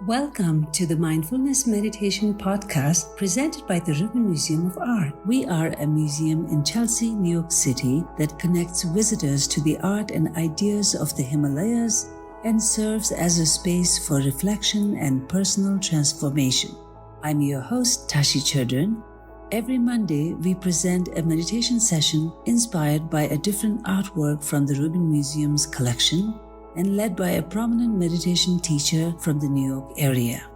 Welcome to the Mindfulness Meditation Podcast presented by the Rubin Museum of Art. We are a museum in Chelsea, New York City that connects visitors to the art and ideas of the Himalayas and serves as a space for reflection and personal transformation. I'm your host, Tashi Chudran. Every Monday, we present a meditation session inspired by a different artwork from the Rubin Museum's collection and led by a prominent meditation teacher from the New York area.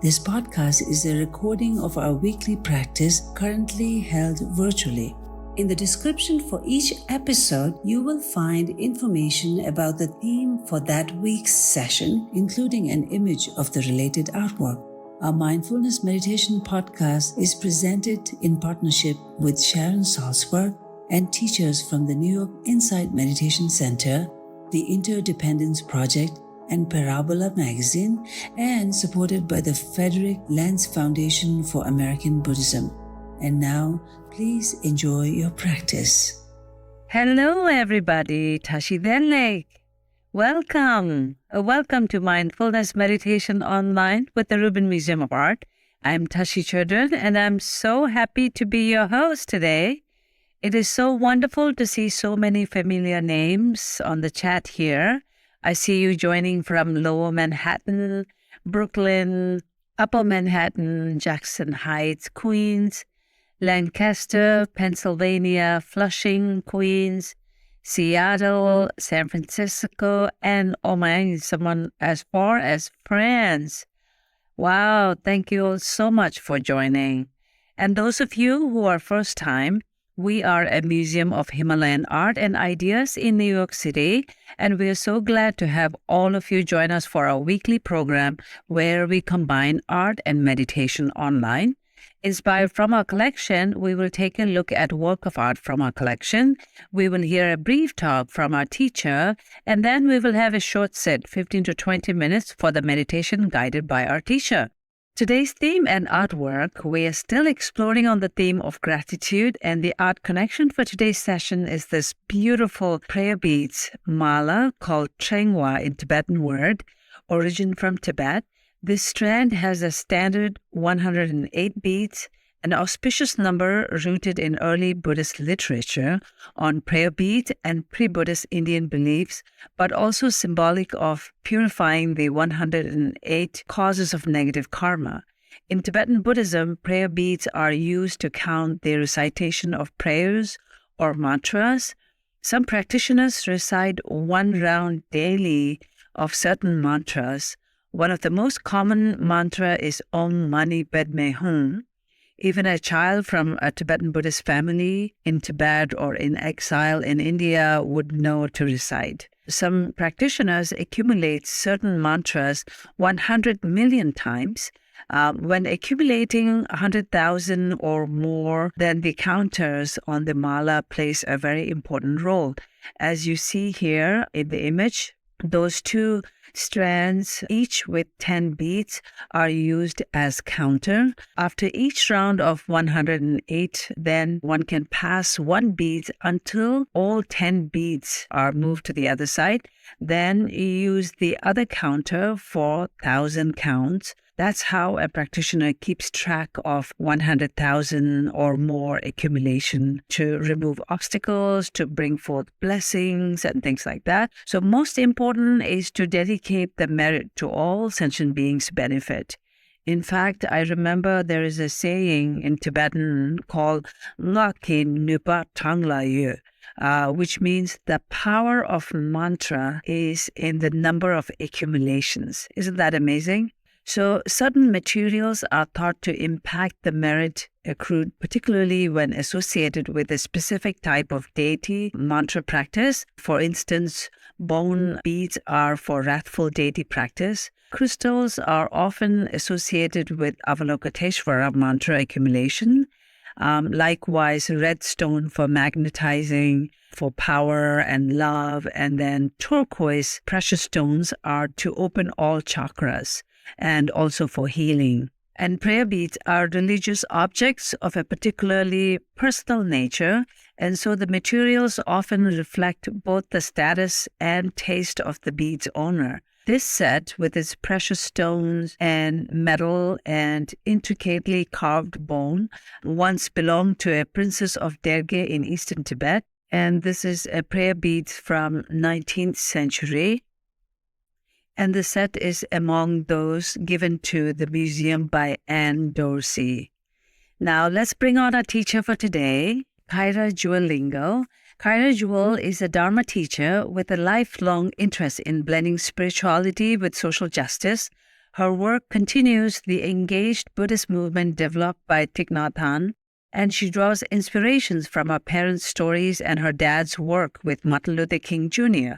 This podcast is a recording of our weekly practice currently held virtually. In the description for each episode, you will find information about the theme for that week's session, including an image of the related artwork. Our Mindfulness Meditation Podcast is presented in partnership with Sharon Salzberg and teachers from the New York Insight Meditation Center, the Interdependence Project, and Parabola Magazine, and supported by the Frederick Lentz Foundation for American Buddhism. And now, please enjoy your practice. Hello, everybody. Tashi Denlek. Welcome. Welcome to Mindfulness Meditation Online with the Rubin Museum of Art. I'm Tashi Chudran, and I'm so happy to be your host today. It is so wonderful to see so many familiar names on the chat here. I see you joining from Lower Manhattan, Brooklyn, Upper Manhattan, Jackson Heights, Queens, Lancaster, Pennsylvania, Flushing, Queens, Seattle, San Francisco, and someone as far as France. Wow, thank you all so much for joining. And those of you who are first time, we are a museum of Himalayan art and ideas in New York City, and we are so glad to have all of you join us for our weekly program where we combine art and meditation online. Inspired from our collection, we will take a look at work of art from our collection. We will hear a brief talk from our teacher, and then we will have a short set, 15 to 20 minutes, for the meditation guided by our teacher. Today's theme and artwork, we are still exploring on the theme of gratitude, and the art connection for today's session is this beautiful prayer beads mala called Trengwa in Tibetan word, origin from Tibet. This strand has a standard 108 beads, an auspicious number rooted in early Buddhist literature on prayer beads and pre-Buddhist Indian beliefs, but also symbolic of purifying the 108 causes of negative karma. In Tibetan Buddhism, prayer beads are used to count the recitation of prayers or mantras. Some practitioners recite one round daily of certain mantras. One of the most common mantra is Om Mani Padme Hum. Even a child from a Tibetan Buddhist family in Tibet or in exile in India would know to recite. Some practitioners accumulate certain mantras 100 million times. When accumulating 100,000 or more, then the counters on the mala plays a very important role. As you see here in the image, those two strands, each with 10 beads, are used as counter. After each round of 108, then one can pass one bead until all 10 beads are moved to the other side. Then you use the other counter for 1,000 counts. That's how a practitioner keeps track of 100,000 or more accumulation to remove obstacles, to bring forth blessings and things like that. So most important is to dedicate the merit to all sentient beings' benefit. In fact, I remember there is a saying in Tibetan called Ngaki Nupa Tangla Yu, which means the power of mantra is in the number of accumulations. Isn't that amazing? So certain materials are thought to impact the merit accrued, particularly when associated with a specific type of deity mantra practice. For instance, bone beads are for wrathful deity practice. Crystals are often associated with Avalokiteshvara mantra accumulation. Likewise, red stone for magnetizing, for power and love, and then turquoise precious stones are to open all chakras and also for healing. And prayer beads are religious objects of a particularly personal nature, and so the materials often reflect both the status and taste of the bead's owner. This set, with its precious stones and metal and intricately carved bone, once belonged to a princess of Derge in eastern Tibet. And this is a prayer beads from 19th century. And the set is among those given to the museum by Anne Dorsey. Now let's bring on our teacher for today, Kaira Jewel Lingo. Kaira Jewel is a Dharma teacher with a lifelong interest in blending spirituality with social justice. Her work continues the engaged Buddhist movement developed by Thich Nhat Hanh, and she draws inspirations from her parents' stories and her dad's work with Martin Luther King Jr.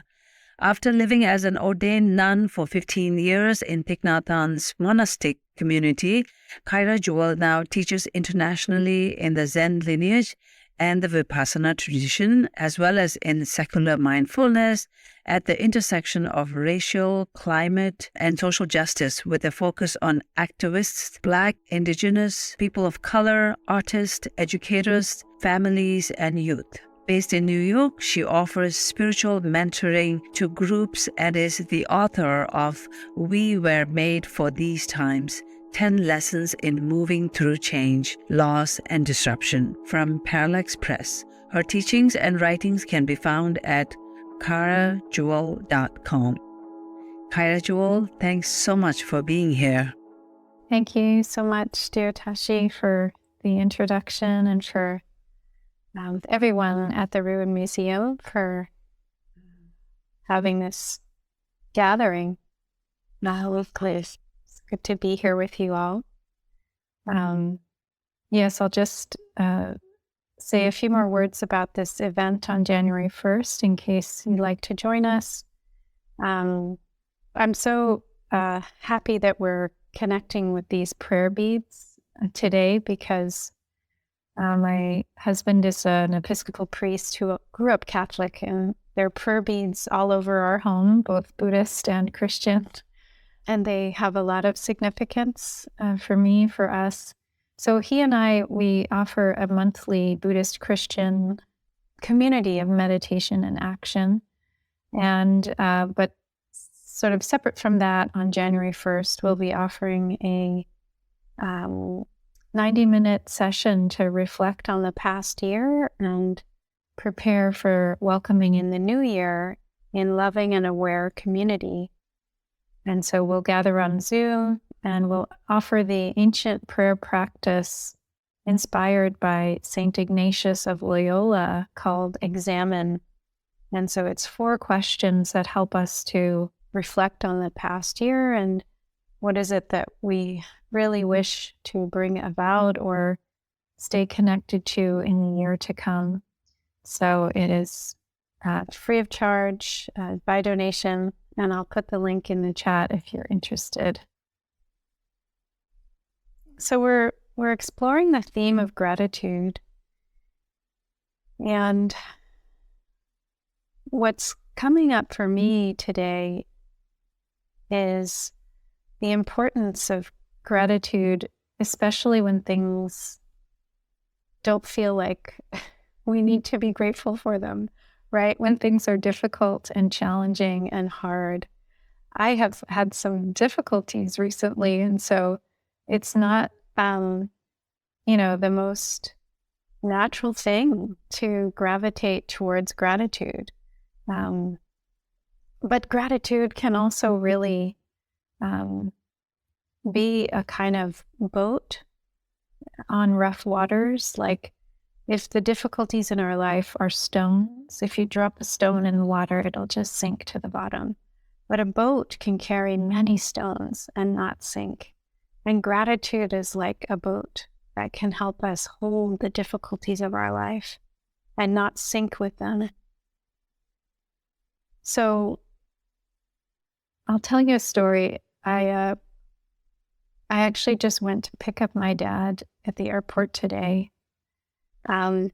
After living as an ordained nun for 15 years in Thich Nhat Hanh's monastic community, Kaira Jewel now teaches internationally in the Zen lineage and the Vipassana tradition, as well as in secular mindfulness at the intersection of racial, climate, and social justice, with a focus on activists, Black, Indigenous, people of color, artists, educators, families, and youth. Based in New York, she offers spiritual mentoring to groups and is the author of We Were Made for These Times, 10 Lessons in Moving Through Change, Loss, and Disruption from Parallax Press. Her teachings and writings can be found at kairajewel.com. Kaira Jewel, thanks so much for being here. Thank you so much, dear Tashi, for the introduction, and for everyone at the Rubin Museum for having this gathering. It's good to be here with you all. Yes, I'll just say a few more words about this event on January 1st in case you'd like to join us. I'm so happy that we're connecting with these prayer beads today, because my husband is an Episcopal priest who grew up Catholic, and there are prayer beads all over our home, both Buddhist and Christian, and they have a lot of significance for me, for us. So he and we offer a monthly Buddhist Christian community of meditation and action, and but sort of separate from that, on January 1st, we'll be offering a 90-minute session to reflect on the past year and prepare for welcoming in the new year in loving and aware community. And so we'll gather on Zoom, and we'll offer the ancient prayer practice inspired by St. Ignatius of Loyola called Examine. And so it's 4 questions that help us to reflect on the past year and what is it that we really wish to bring about or stay connected to in the year to come. So it is free of charge, by donation, and I'll put the link in the chat if you're interested. So we're exploring the theme of gratitude, and what's coming up for me today is the importance of gratitude, especially when things don't feel like we need to be grateful for them, right? When things are difficult and challenging and hard. I have had some difficulties recently, and so it's not, the most natural thing to gravitate towards gratitude. But gratitude can also really be a kind of boat on rough waters. Like, if the difficulties in our life are stones, if you drop a stone in the water, it'll just sink to the bottom. But a boat can carry many stones and not sink. And gratitude is like a boat that can help us hold the difficulties of our life and not sink with them. So I'll tell you a story. I actually just went to pick up my dad at the airport today. While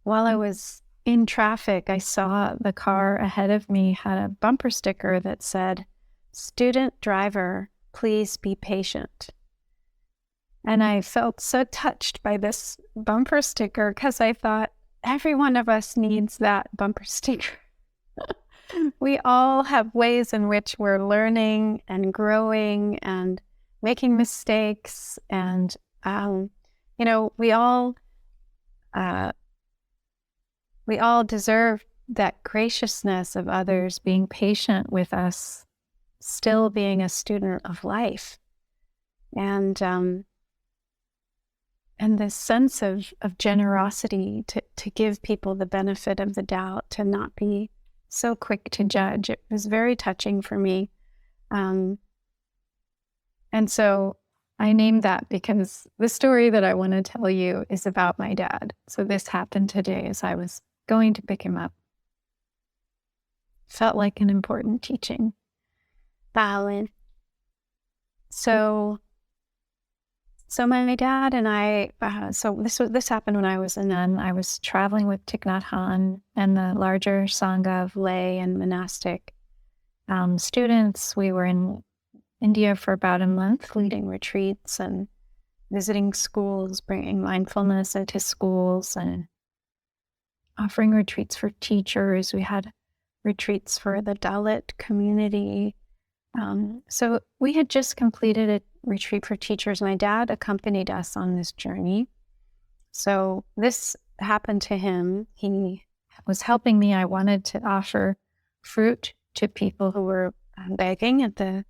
I was in traffic, I saw the car ahead of me had a bumper sticker that said, "Student driver, please be patient." And I felt so touched by this bumper sticker because I thought every one of us needs that bumper sticker. we all have ways in which we're learning and growing and making mistakes. And, we all deserve that graciousness of others, being patient with us, still being a student of life. And this sense of generosity to give people the benefit of the doubt, to not be so quick to judge. It was very touching for me. And so I named that because the story that I want to tell you is about my dad. So this happened today as I was going to pick him up. Felt like an important teaching. Balin. So my dad and I, this happened when I was a nun. I was traveling with Thich Nhat Hanh and the larger Sangha of lay and monastic students. We were in India for about a month, leading retreats and visiting schools, bringing mindfulness into schools and offering retreats for teachers. We had retreats for the Dalit community. So we had just completed a retreat for teachers. My dad accompanied us on this journey. So this happened to him. He was helping me. I wanted to offer fruit to people who were begging at the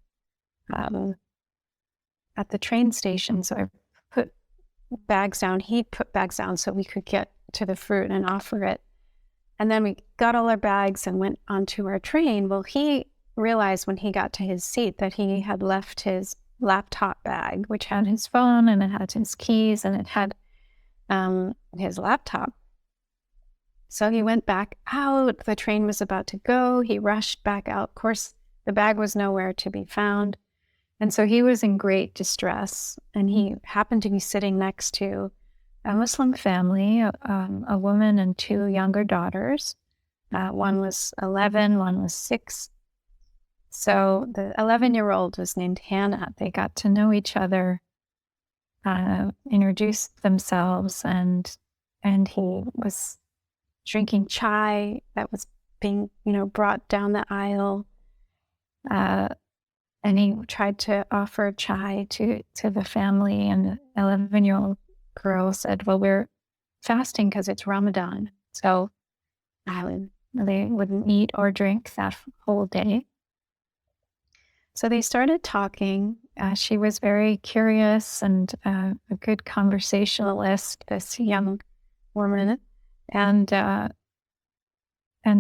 train station. So I put bags down. He put bags down so we could get to the fruit and offer it. And then we got all our bags and went onto our train. Well, he realized when he got to his seat that he had left his laptop bag, which had his phone and it had his keys and it had his laptop. So he went back out. The train was about to go. He rushed back out. Of course, the bag was nowhere to be found. And so he was in great distress. And he happened to be sitting next to a Muslim family, a woman and two younger daughters. One was 11, one was 6. So the 11-year-old was named Hannah. They got to know each other, introduced themselves, and he was drinking chai that was being, brought down the aisle. And he tried to offer chai to the family, and the 11-year-old girl said, well, we're fasting because it's Ramadan. So they wouldn't eat or drink that whole day. So they started talking. She was very curious and a good conversationalist, this young woman. And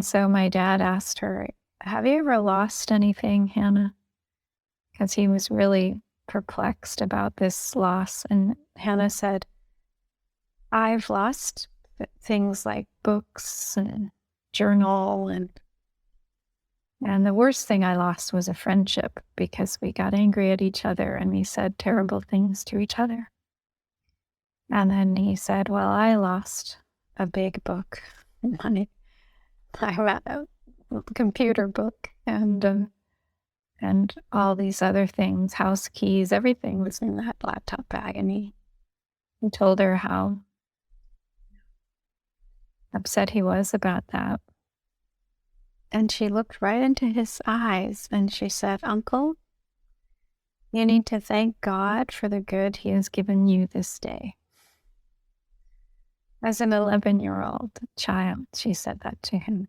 so my dad asked her, have you ever lost anything, Hannah? Because he was really perplexed about this loss. And Hannah said, I've lost things like books and journal, and the worst thing I lost was a friendship, because we got angry at each other and we said terrible things to each other. And then he said, well, I lost a big book, money. I had a computer book and all these other things, house keys, everything was in that laptop bag. And he told her how upset he was about that. And she looked right into his eyes and she said, Uncle, you need to thank God for the good he has given you this day. As an 11-year-old child, she said that to him.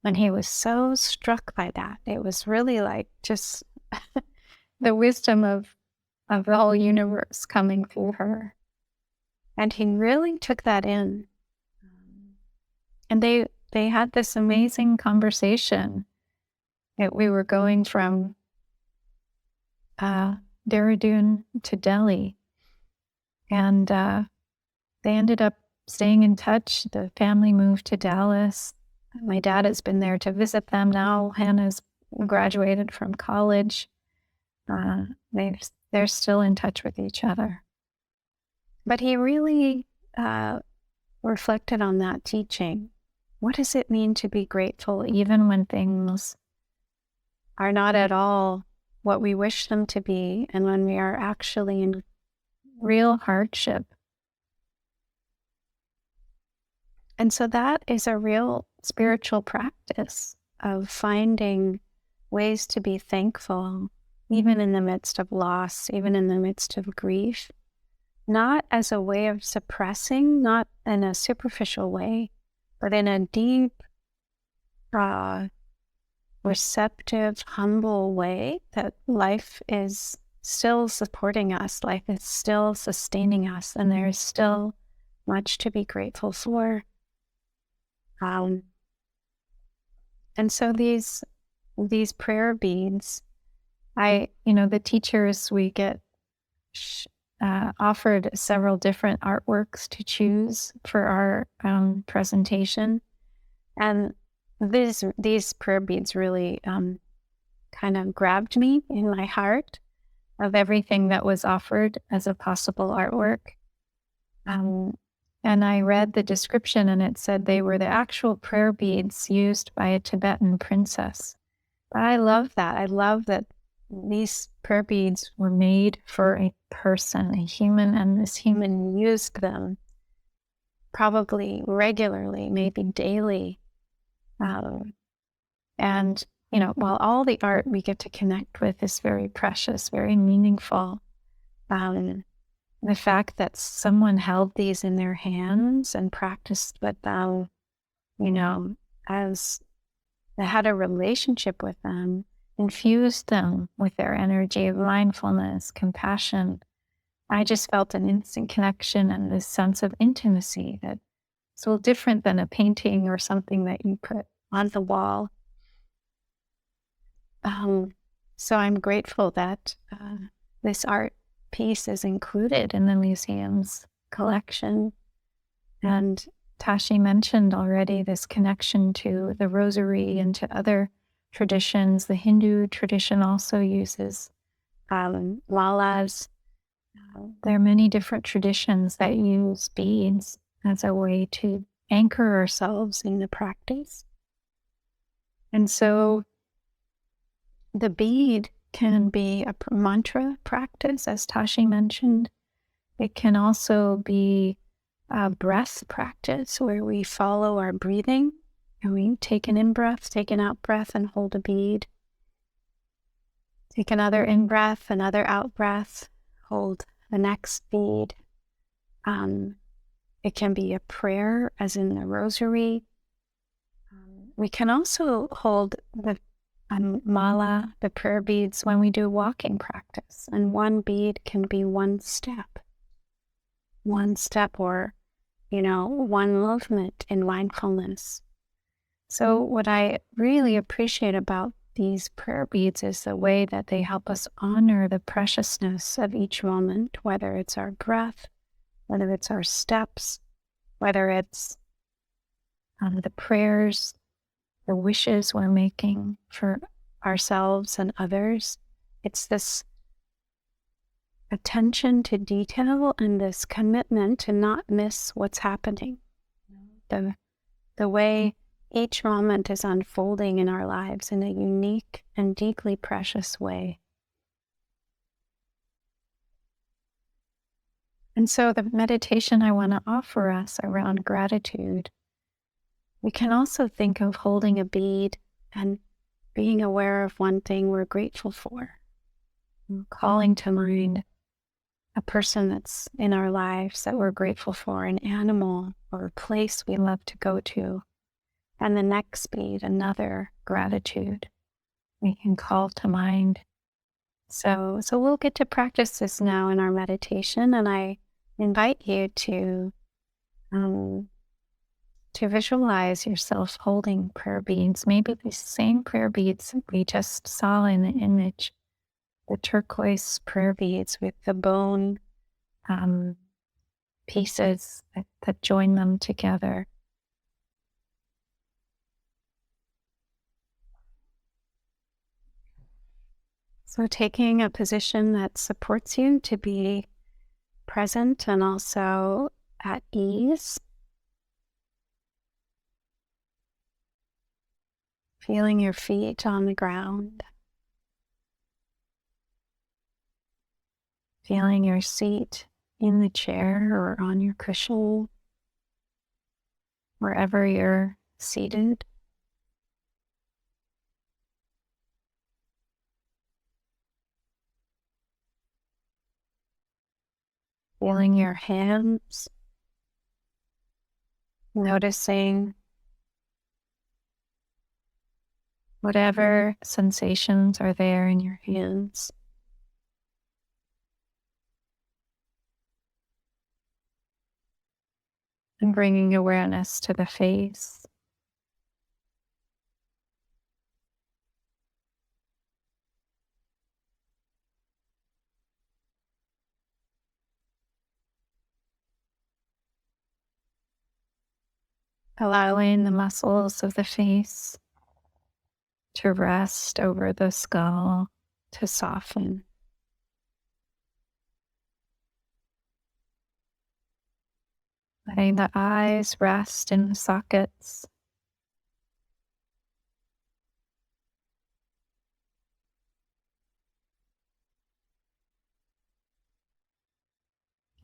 And he was so struck by that. It was really like just the wisdom of the whole universe coming through her. And he really took that in. And they had this amazing conversation. We were going from Dehradun to Delhi. And they ended up staying in touch. The family moved to Dallas. My dad has been there to visit them now. Hannah's graduated from college. They're still in touch with each other. But he really reflected on that teaching. What does it mean to be grateful even when things are not at all what we wish them to be, and when we are actually in real hardship? And so that is a real spiritual practice. of finding ways to be thankful, even in the midst of loss, even in the midst of grief, not as a way of suppressing, not in a superficial way, but in a deep, receptive, humble way, that life is still supporting us, life is still sustaining us, and there is still much to be grateful for. And so these prayer beads, the teachers, we get offered several different artworks to choose for our presentation, and these prayer beads really kind of grabbed me in my heart of everything that was offered as a possible artwork. And I read the description, and it said they were the actual prayer beads used by a Tibetan princess. But I love that. I love that these prayer beads were made for a person, a human, and this human used them probably regularly, maybe daily. And, while all the art we get to connect with is very precious, very meaningful, the fact that someone held these in their hands and practiced with them, as they had a relationship with them, infused them with their energy of mindfulness, compassion, I just felt an instant connection and this sense of intimacy that's so different than a painting or something that you put on the wall. So I'm grateful that this art piece is included in the museum's collection. And Tashi mentioned already this connection to the rosary and to other traditions. The Hindu tradition also uses malas. There are many different traditions that use beads as a way to anchor ourselves in the practice. And so the bead can be a mantra practice, as Tashi mentioned. It can also be a breath practice where we follow our breathing and we take an in-breath, take an out-breath, and hold a bead. Take another in-breath, another out-breath, hold the next bead. It can be a prayer, as in the rosary. We can also hold the mala, the prayer beads, when we do walking practice. And one bead can be one step or, one movement in mindfulness. So what I really appreciate about these prayer beads is the way that they help us honor the preciousness of each moment, whether it's our breath, whether it's our steps, whether it's the prayers, the wishes we're making for ourselves and others. It's this attention to detail and this commitment to not miss what's happening. The way each moment is unfolding in our lives in a unique and deeply precious way. And so the meditation I want to offer us around gratitude, we can also think of holding a bead and being aware of one thing we're grateful for, calling to mind a person that's in our lives that we're grateful for, an animal or a place we love to go to, and the next bead, another gratitude we can call to mind. So we'll get to practice this now in our meditation, and I invite you to visualize yourself holding prayer beads, maybe the same prayer beads that we just saw in the image, the turquoise prayer beads with the bone pieces that join them together. So taking a position that supports you to be present and also at ease. Feeling your feet on the ground. Feeling your seat in the chair or on your cushion, wherever you're seated. Feeling your hands, noticing whatever sensations are there in your hands. And bringing awareness to the face. Allowing the muscles of the face to rest over the skull, to soften. Letting the eyes rest in the sockets.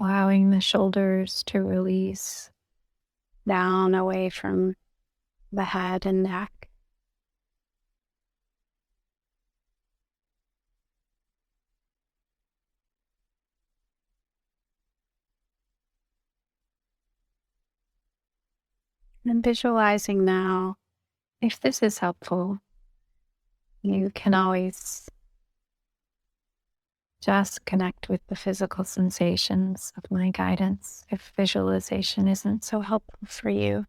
Allowing the shoulders to release down away from the head and neck. And visualizing now, if this is helpful, you can always just connect with the physical sensations of my guidance if visualization isn't so helpful for you.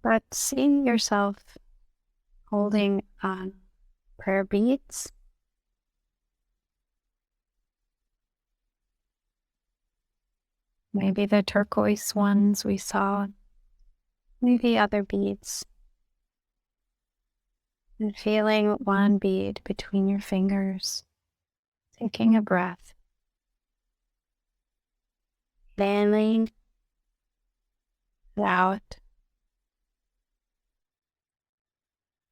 But seeing yourself holding on prayer beads, maybe the turquoise ones we saw, maybe other beads, and feeling one bead between your fingers, taking a breath, inhaling it out,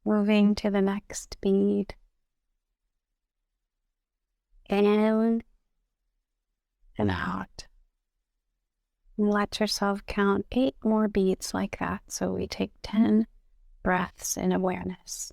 moving to the next bead, in and out. And let yourself count 8 more beats like that. So we take 10 breaths in awareness.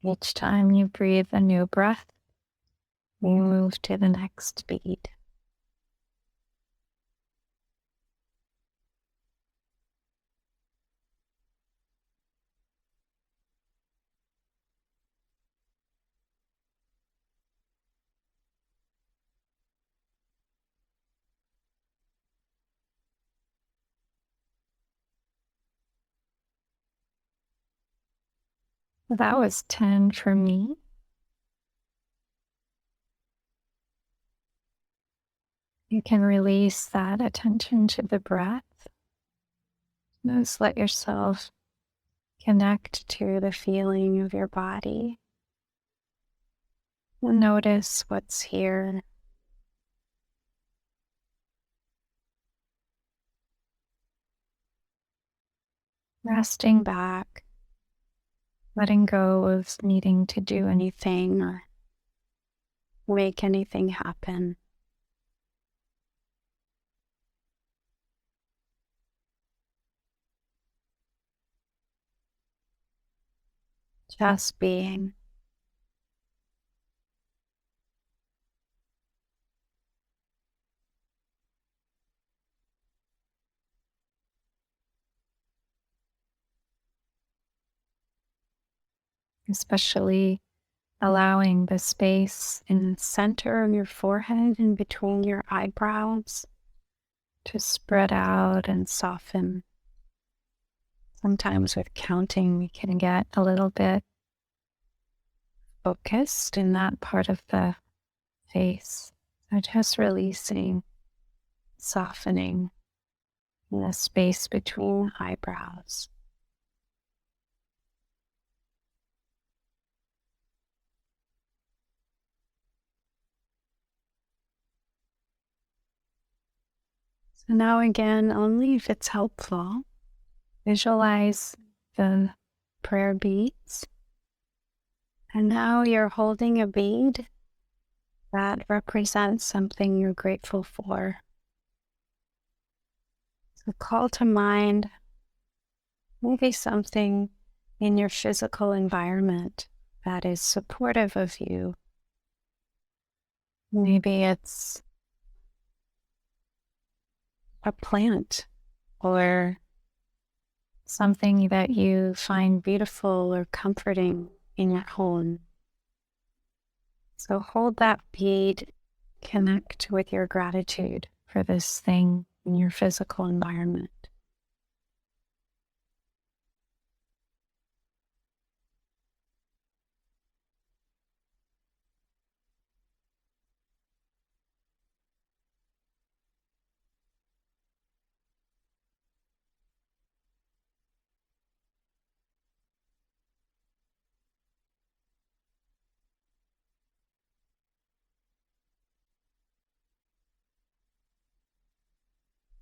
Each time you breathe a new breath, you move to the next beat. That was 10 for me. You can release that attention to the breath. Just let yourself connect to the feeling of your body. Notice what's here. Resting back, letting go of needing to do anything or make anything happen. Just being. especially allowing the space in the center of your forehead and between your eyebrows to spread out and soften. Sometimes with counting, we can get a little bit focused in that part of the face. So just releasing, softening in the space between eyebrows. So now again, only if it's helpful, visualize the prayer beads. And now you're holding a bead that represents something you're grateful for. So call to mind maybe something in your physical environment that is supportive of you. Maybe it's a plant or something that you find beautiful or comforting in your home. So hold that bead, connect with your gratitude for this thing in your physical environment.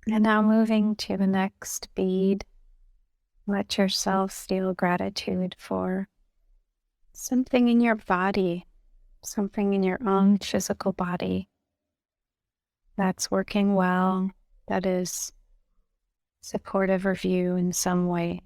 And now moving to the next bead, let yourself feel gratitude for something in your body, something in your own physical body that's working well, that is supportive of you in some way.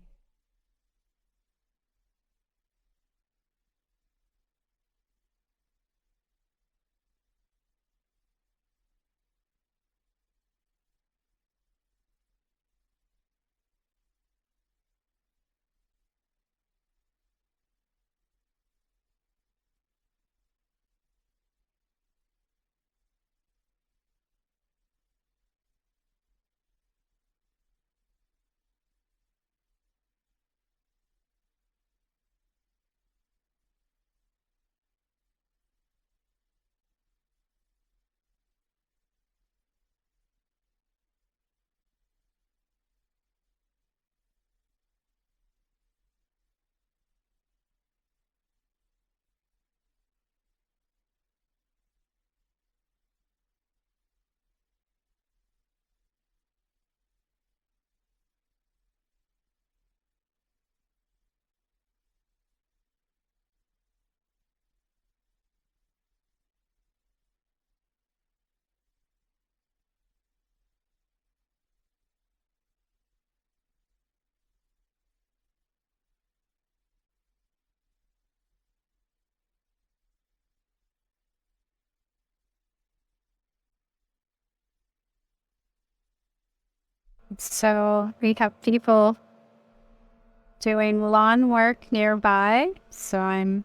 So we have people doing lawn work nearby. So I'm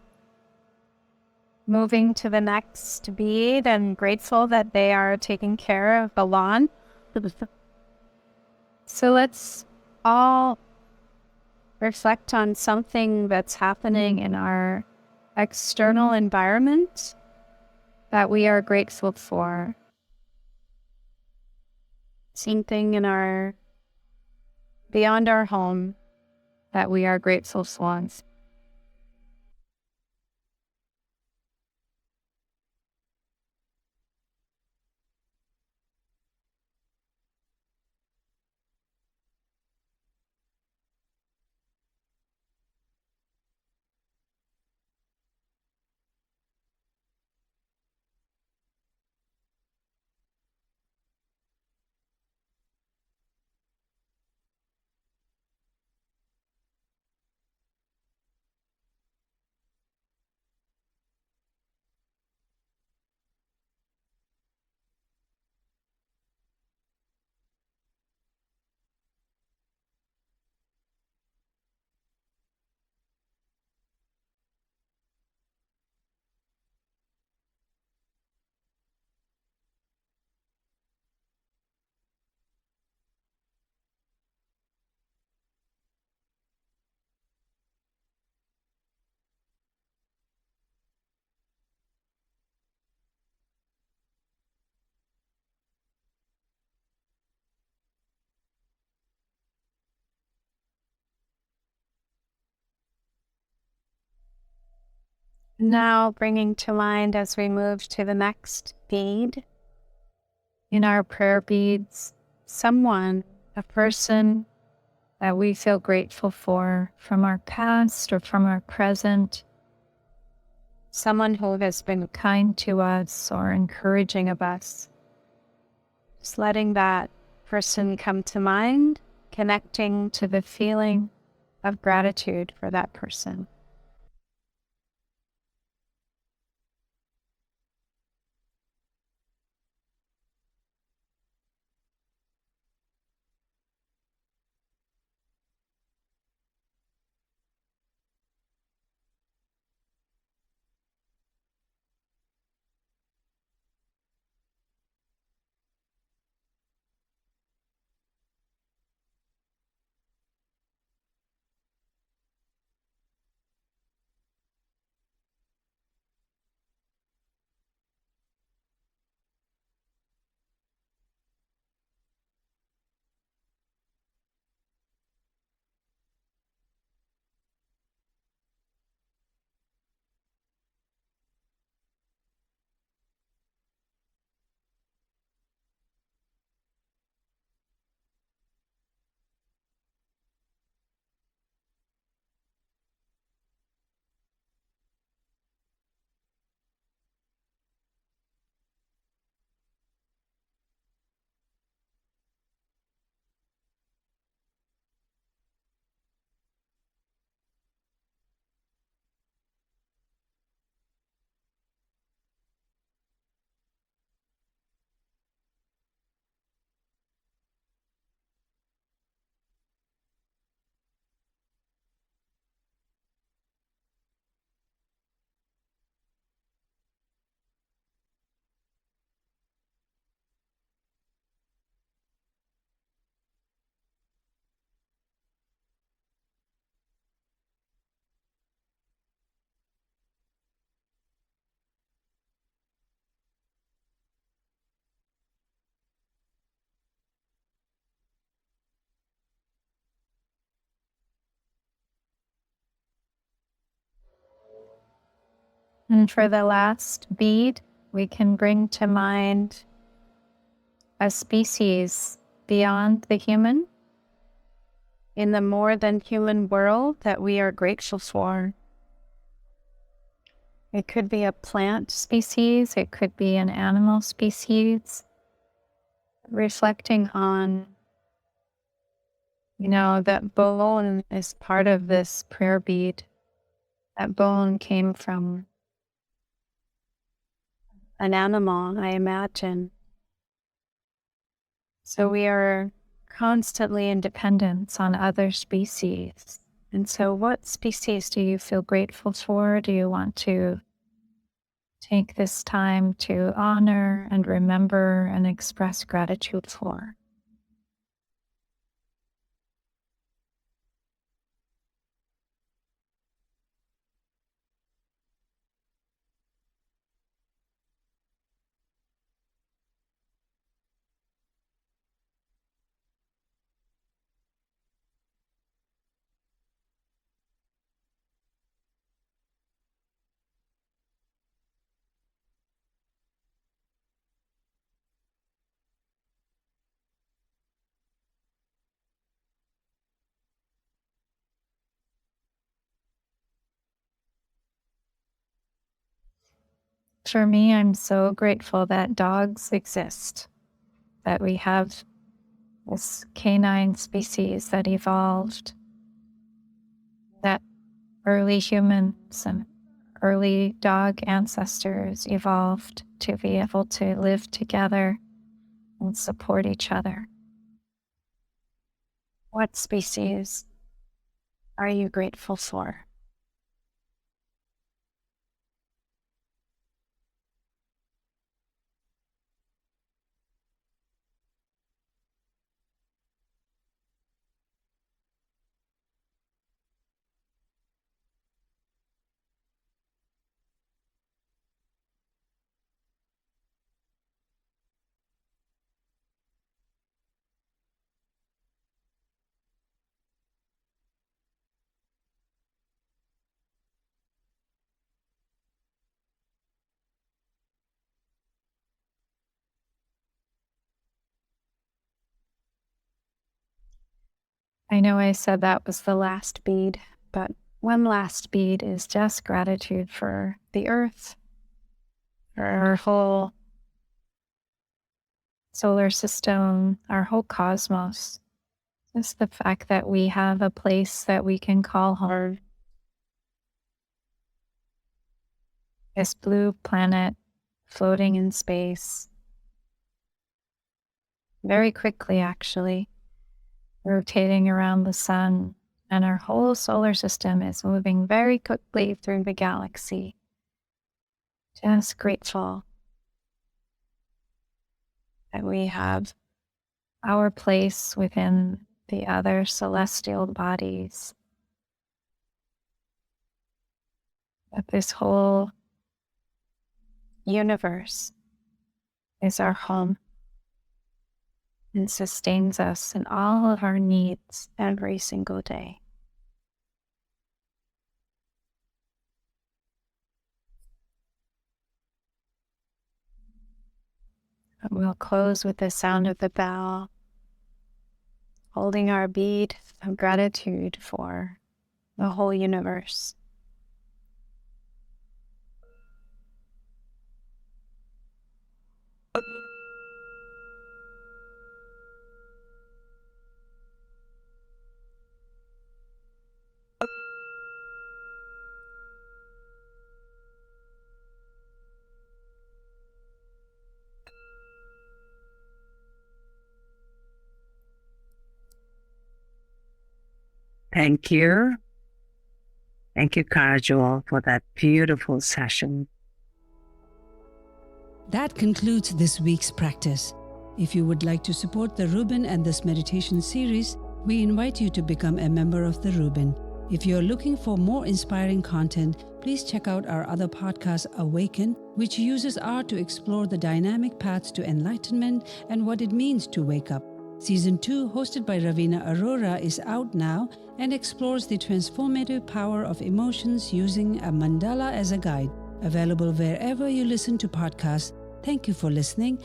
moving to the next bead and grateful that they are taking care of the lawn. So let's all reflect on something that's happening in our external environment that we are grateful for. Something in our beyond our home that we are grateful for. Now bringing to mind as we move to the next bead in our prayer beads, someone, a person that we feel grateful for from our past or from our present, someone who has been kind to us or encouraging of us. Just letting that person come to mind, connecting to the feeling of gratitude for that person. And for the last bead, we can bring to mind a species beyond the human, in the more than human world that we are grateful for. It could be a plant species, it could be an animal species, reflecting on, that bone is part of this prayer bead. That bone came from an animal, I imagine. So we are constantly in dependence on other species. And so what species do you feel grateful for? Do you want to take this time to honor and remember and express gratitude for? For me, I'm so grateful that dogs exist, that we have this canine species that evolved, that early humans and early dog ancestors evolved to be able to live together and support each other. What species are you grateful for? I know I said that was the last bead, but one last bead is just gratitude for the earth, for our whole solar system, our whole cosmos. Just the fact that we have a place that we can call home. This blue planet floating in space. Very quickly, actually, rotating around the sun, and our whole solar system is moving very quickly through the galaxy. Just grateful that we have our place within the other celestial bodies, that this whole universe is our home and sustains us in all of our needs every single day. We'll close with the sound of the bell, holding our bead of gratitude for the whole universe. Thank you. Thank you, Kaira, for that beautiful session. That concludes this week's practice. If you would like to support the Rubin and this meditation series, we invite you to become a member of the Rubin. If you're looking for more inspiring content, please check out our other podcast, Awaken, which uses art to explore the dynamic paths to enlightenment and what it means to wake up. Season 2, hosted by Ravina Arora, is out now and explores the transformative power of emotions using a mandala as a guide. Available wherever you listen to podcasts. Thank you for listening.